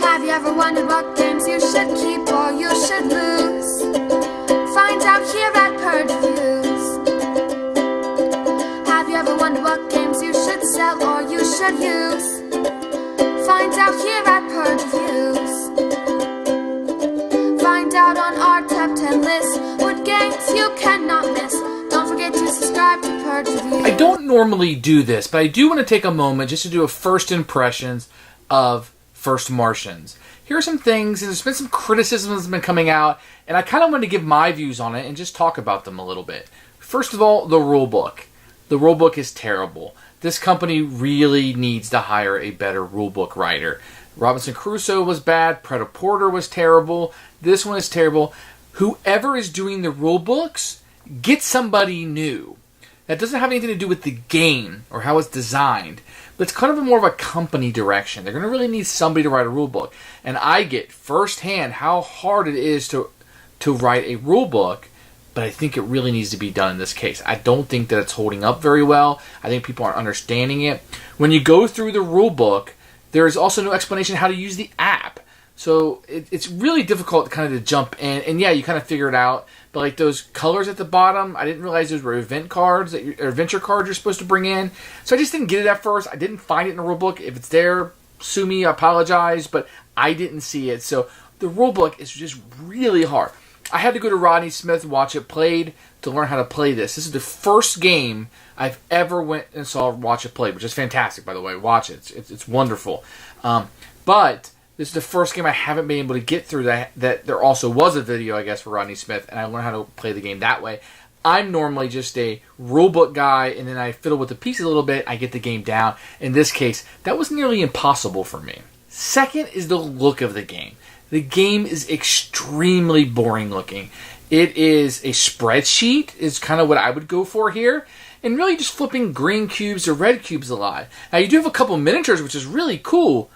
Have you ever wondered what games you should keep or you should lose? Find out here at Purge Reviews. Have you ever wondered what games you should sell or you should use? Find out here at Purge Reviews. Find out on our top 10 list what games you cannot miss. Don't forget to subscribe to Purge Reviews. I don't normally do this, but I do want to take a moment just to do a first impressions of First Martians. Here are some things, and there's been some criticism that's been coming out, and I kind of want to give my views on it and just talk about them a little bit. First of all, the rulebook. The rulebook is terrible. This company really needs to hire a better rulebook writer. Robinson Crusoe was bad. Predator was terrible. This one is terrible. Whoever is doing the rulebooks, get somebody new. That doesn't have anything to do with the game or how it's designed, but it's kind of more of a company direction. They're going to really need somebody to write a rule book. And I get firsthand how hard it is to write a rule book, but I think it really needs to be done in this case. I don't think that it's holding up very well. I think people aren't understanding it. When you go through the rule book, there is also no explanation how to use the app. So it's really difficult kind of to jump in. And yeah, you kind of figure it out. But like those colors at the bottom, I didn't realize those were event cards, or adventure cards you're supposed to bring in. So I just didn't get it at first. I didn't find it in the rulebook. If it's there, sue me, I apologize. But I didn't see it. So the rulebook is just really hard. I had to go to Rodney Smith, watch it played, to learn how to play this. This is the first game I've ever went and saw watch it played, which is fantastic, by the way. Watch it. It's wonderful. But this is the first game I haven't been able to get through that there also was a video, I guess, for Rodney Smith, and I learned how to play the game that way. I'm normally just a rulebook guy, and then I fiddle with the pieces a little bit, I get the game down. In this case, that was nearly impossible for me. Second is the look of the game. The game is extremely boring looking. It is a spreadsheet, is kind of what I would go for here, and really just flipping green cubes or red cubes a lot. Now, you do have a couple miniatures, which is really cool,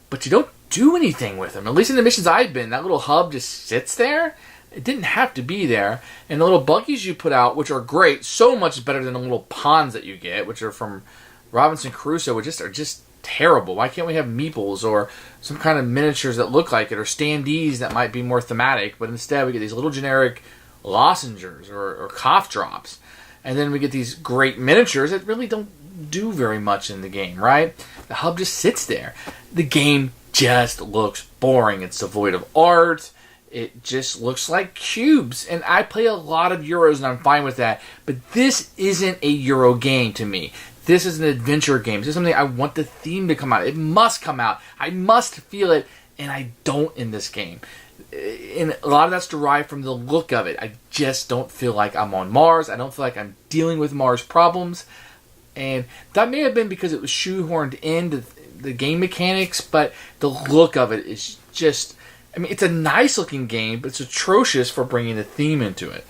but you don't do anything with them. At least in the missions I've been, that little hub just sits there. It didn't have to be there. And the little buggies you put out, which are great, so much better than the little ponds that you get, which are from Robinson Crusoe, which are just terrible. Why can't we have meeples or some kind of miniatures that look like it, or standees that might be more thematic? But instead we get these little generic lozenges or cough drops. And then we get these great miniatures that really don't do very much in the game, right? The hub just sits there. The game just looks boring. It's devoid of art. It just looks like cubes. And I play a lot of Euros, and I'm fine with that. But this isn't a Euro game to me. This is an adventure game. This is something I want the theme to come out. It must come out. I must feel it, and I don't in this game. And a lot of that's derived from the look of it. I just don't feel like I'm on Mars. I don't feel like I'm dealing with Mars problems. And that may have been because it was shoehorned into the game mechanics, but the look of it is just, I mean, it's a nice looking game, but it's atrocious for bringing the theme into it.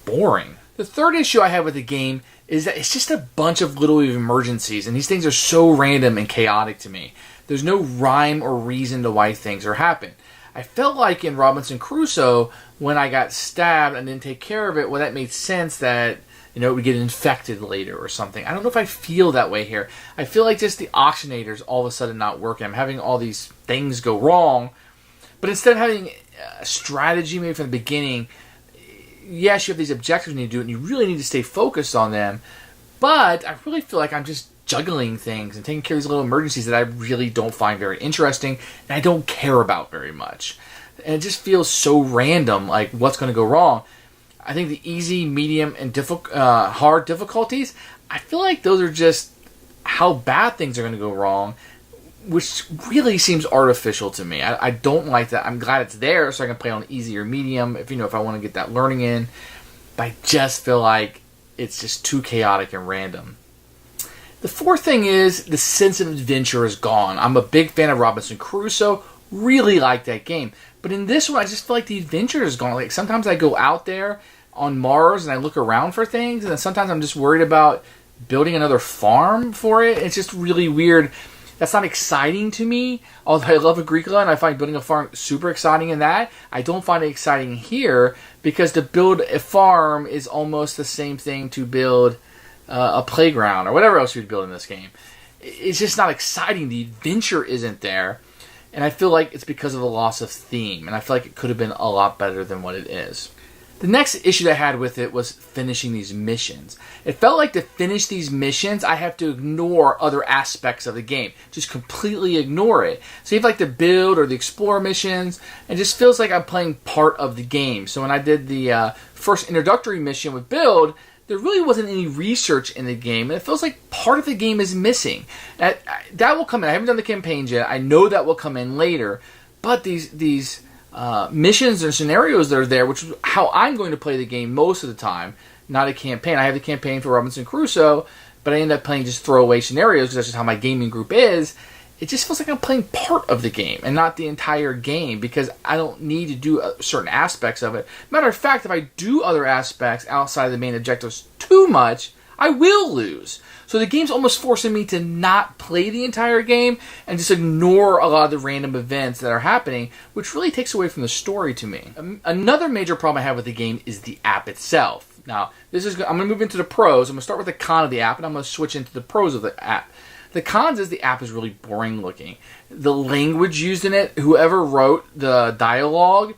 Boring. The third issue I have with the game is that it's just a bunch of little emergencies, and these things are so random and chaotic to me. There's no rhyme or reason to why things are happening. I felt like in Robinson Crusoe, when I got stabbed and didn't take care of it, well, that made sense that, you know, it would get infected later or something. I don't know if I feel that way here. I feel like just the oxygenator's all of a sudden not working. I'm having all these things go wrong. But instead of having a strategy maybe from the beginning, yes, you have these objectives you need to do, and you really need to stay focused on them. But I really feel like I'm just juggling things and taking care of these little emergencies that I really don't find very interesting and I don't care about very much. And it just feels so random, like what's going to go wrong. I think the easy, medium, and hard difficulties, I feel like those are just how bad things are going to go wrong, which really seems artificial to me. I don't like that. I'm glad it's there so I can play on easy or medium if I want to get that learning in. But I just feel like it's just too chaotic and random. The fourth thing is the sense of adventure is gone. I'm a big fan of Robinson Crusoe. Really like that game. But in this one, I just feel like the adventure is gone. Like sometimes I go out there on Mars and I look around for things, and then sometimes I'm just worried about building another farm for it. It's just really weird. That's not exciting to me. Although I love Agricola and I find building a farm super exciting in that, I don't find it exciting here because to build a farm is almost the same thing to build a playground or whatever else you'd build in this game. It's just not exciting. The adventure isn't there. And I feel like it's because of the loss of theme, and I feel like it could have been a lot better than what it is. The next issue that I had with it was finishing these missions. It felt like to finish these missions, I have to ignore other aspects of the game. Just completely ignore it. So you have like the build or the explore missions, and it just feels like I'm playing part of the game. So when I did the first introductory mission with build, there really wasn't any research in the game, and it feels like part of the game is missing. That will come in. I haven't done the campaigns yet. I know that will come in later, but these missions and scenarios that are there, which is how I'm going to play the game most of the time, not a campaign. I have the campaign for Robinson Crusoe, but I end up playing just throwaway scenarios because that's just how my gaming group is. It just feels like I'm playing part of the game and not the entire game because I don't need to do certain aspects of it. Matter of fact, if I do other aspects outside of the main objectives too much, I will lose. So the game's almost forcing me to not play the entire game and just ignore a lot of the random events that are happening, which really takes away from the story to me. Another major problem I have with the game is the app itself. Now, I'm going to move into the pros. I'm going to start with the con of the app, and I'm going to switch into the pros of the app. The cons is the app is really boring looking. The language used in it, whoever wrote the dialogue,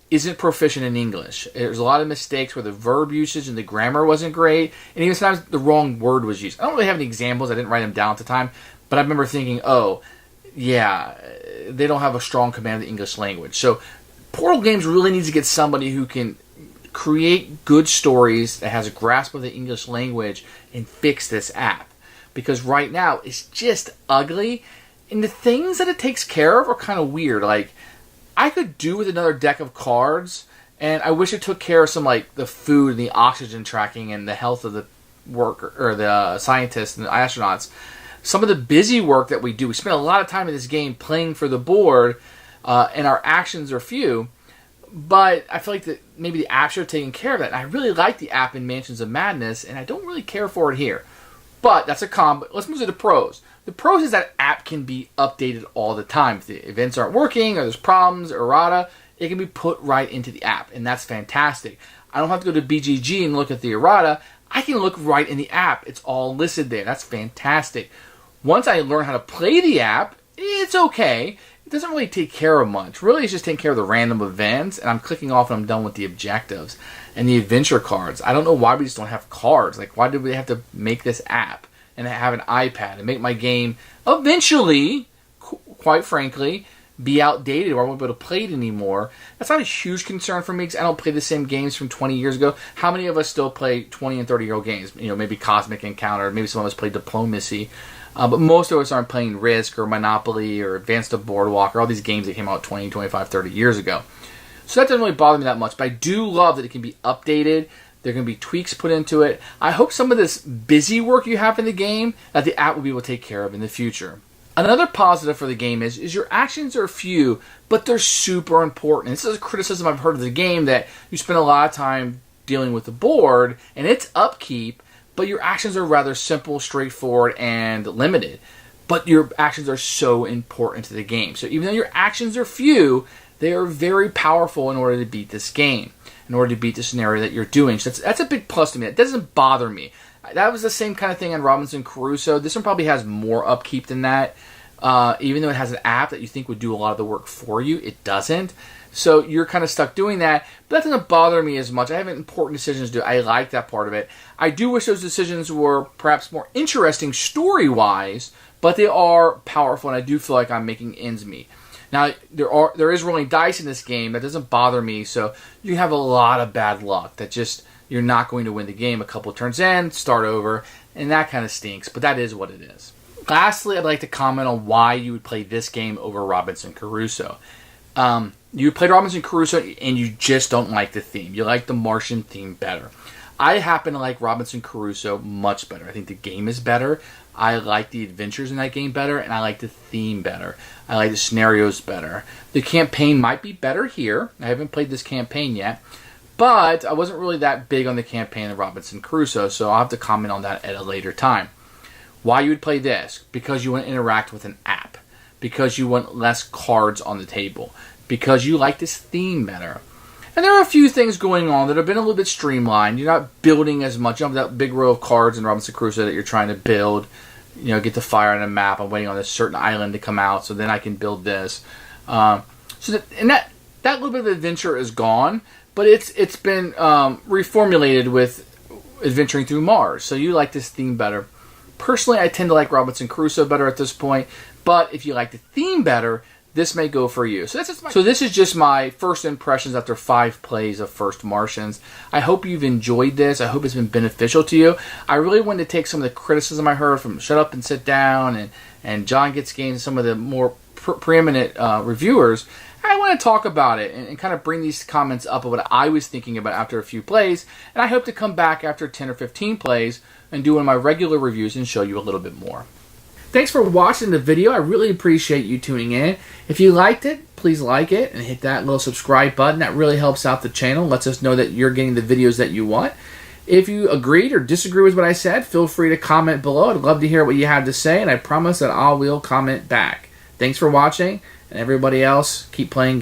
isn't proficient in English. There's a lot of mistakes where the verb usage and the grammar wasn't great, and even sometimes the wrong word was used. I don't really have any examples. I didn't write them down at the time, but I remember thinking, oh, yeah, they don't have a strong command of the English language. So Portal Games really needs to get somebody who can create good stories that has a grasp of the English language and fix this app. Because right now, it's just ugly. And the things that it takes care of are kind of weird. Like, I could do with another deck of cards. And I wish it took care of some, like, the food and the oxygen tracking and the health of the worker, or the scientists and the astronauts. Some of the busy work that we do. We spend a lot of time in this game playing for the board. And our actions are few. But I feel like maybe the app should have taken care of that. And I really like the app in Mansions of Madness. And I don't really care for it here. But that's a con. But let's move to the pros. The pros is that app can be updated all the time. If the events aren't working or there's problems, errata, it can be put right into the app. And that's fantastic. I don't have to go to BGG and look at the errata. I can look right in the app. It's all listed there. That's fantastic. Once I learn how to play the app, it's okay. It doesn't really take care of much. Really, it's just taking care of the random events. And I'm clicking off and I'm done with the objectives. And the adventure cards. I don't know why we just don't have cards. Like, why did we have to make this app and have an iPad and make my game eventually, quite frankly, be outdated or I won't be able to play it anymore? That's not a huge concern for me because I don't play the same games from 20 years ago. How many of us still play 20 and 30-year-old games? You know, maybe Cosmic Encounter, maybe some of us play Diplomacy. But most of us aren't playing Risk or Monopoly or Advanced Boardwalk or all these games that came out 20, 25, 30 years ago. So that doesn't really bother me that much, but I do love that it can be updated. There can be tweaks put into it. I hope some of this busy work you have in the game that the app will be able to take care of in the future. Another positive for the game is your actions are few, but they're super important. This is a criticism I've heard of the game, that you spend a lot of time dealing with the board and its upkeep, but your actions are rather simple, straightforward, and limited. But your actions are so important to the game. So even though your actions are few, they are very powerful in order to beat this game, in order to beat the scenario that you're doing. So that's a big plus to me. It doesn't bother me. That was the same kind of thing on Robinson Crusoe. This one probably has more upkeep than that. Even though it has an app that you think would do a lot of the work for you, it doesn't. So you're kind of stuck doing that. But that doesn't bother me as much. I have important decisions to do. I like that part of it. I do wish those decisions were perhaps more interesting story-wise, but they are powerful, and I do feel like I'm making ends meet. Now, there is rolling dice in this game. That doesn't bother me, so you have a lot of bad luck that just you're not going to win the game a couple turns in, start over, and that kind of stinks, but that is what it is. Lastly, I'd like to comment on why you would play this game over Robinson Crusoe. You played Robinson Crusoe and you just don't like the theme. You like the Martian theme better. I happen to like Robinson Crusoe much better. I think the game is better. I like the adventures in that game better, and I like the theme better. I like the scenarios better. The campaign might be better here. I haven't played this campaign yet, but I wasn't really that big on the campaign of Robinson Crusoe, so I'll have to comment on that at a later time. Why you would play this? Because you want to interact with an app. Because you want less cards on the table. Because you like this theme better. And there are a few things going on that have been a little bit streamlined. You're not building as much. You don't have that big row of cards in Robinson Crusoe that you're trying to build. You know, get the fire on a map. I'm waiting on this certain island to come out, so then I can build this. That little bit of adventure is gone, but it's been reformulated with adventuring through Mars. So you like this theme better. Personally, I tend to like Robinson Crusoe better at this point, but if you like the theme better, this may go for you. So this is just my first impressions after 5 plays of First Martians. I hope you've enjoyed this. I hope it's been beneficial to you. I really wanted to take some of the criticism I heard from Shut Up and Sit Down and John Gets Games and some of the more preeminent reviewers. I want to talk about it and kind of bring these comments up of what I was thinking about after a few plays. And I hope to come back after 10 or 15 plays and do one of my regular reviews and show you a little bit more. Thanks for watching the video. I really appreciate you tuning in. If you liked it, please like it and hit that little subscribe button. That really helps out the channel, lets us know that you're getting the videos that you want. If you agreed or disagree with what I said, feel free to comment below. I'd love to hear what you have to say, and I promise that I will comment back. Thanks for watching, and everybody else, keep playing.